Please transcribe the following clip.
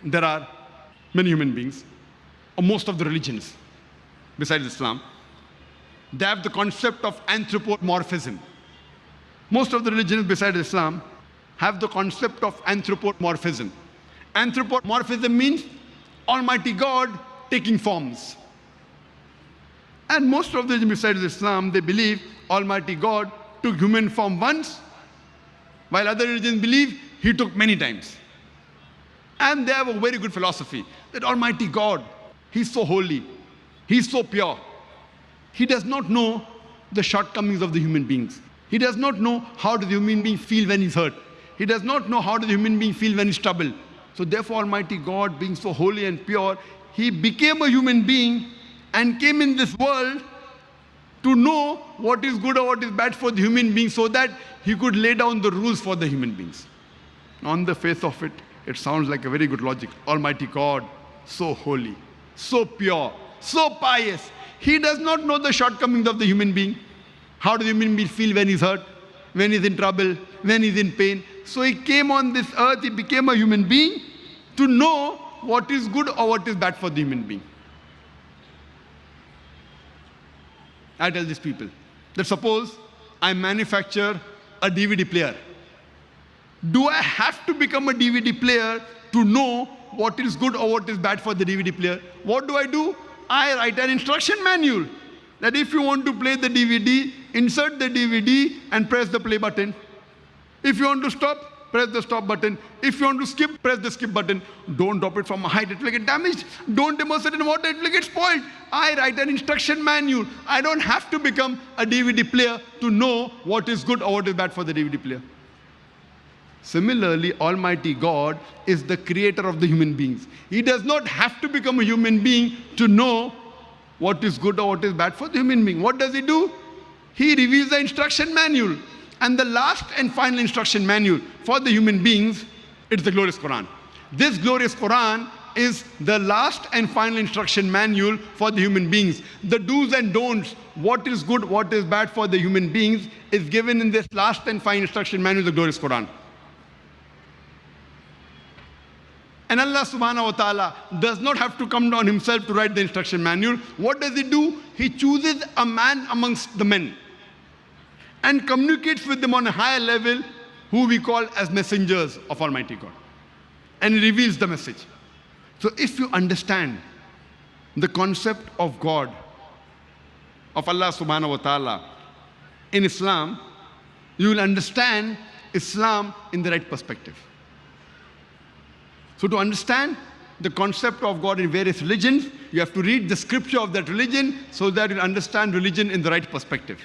there are many human beings, or most of the religions besides Islam, they have the concept of anthropomorphism. Most of the religions besides Islam have the concept of anthropomorphism. Anthropomorphism means Almighty God taking forms. And most of the religions besides Islam, they believe Almighty God took human form once, while other religions believe He took many times. And they have a very good philosophy that Almighty God, He's so holy, He's so pure. He does not know the shortcomings of the human beings. He does not know how does the human being feel when he's hurt. He does not know how does the human being feel when he's troubled. So therefore, Almighty God, being so holy and pure, He became a human being and came in this world to know what is good or what is bad for the human being so that He could lay down the rules for the human beings. On the face of it, it sounds like a very good logic. Almighty God, so holy, so pure, so pious. He does not know the shortcomings of the human being. How does the human being feel when he's hurt, when he's in trouble, when he's in pain? So He came on this earth, He became a human being to know what is good or what is bad for the human being. I tell these people that suppose I manufacture a DVD player. Do I have to become a DVD player to know what is good or what is bad for the DVD player? What do? I write an instruction manual that if you want to play the DVD, insert the DVD and press the play button. If you want to stop, press the stop button. If you want to skip, press the skip button. Don't drop it from a height, it will get damaged. Don't immerse it in water, it will get spoiled. I write an instruction manual. I don't have to become a DVD player to know what is good or what is bad for the DVD player. Similarly, Almighty God is the creator of the human beings. He does not have to become a human being to know what is good or what is bad for the human being. What does He do? He reveals the instruction manual. And the last and final instruction manual for the human beings, it's the glorious Quran. This glorious Quran is the last and final instruction manual for the human beings. The do's and don'ts, what is good, what is bad for the human beings, is given in this last and final instruction manual, the glorious Quran. And Allah subhanahu wa ta'ala does not have to come down Himself to write the instruction manual. What does He do? He chooses a man amongst the men and communicates with them on a higher level, who we call as messengers of Almighty God. And He reveals the message. So if you understand the concept of God, of Allah subhanahu wa ta'ala in Islam, you will understand Islam in the right perspective. So to understand the concept of God in various religions, you have to read the scripture of that religion so that you understand religion in the right perspective.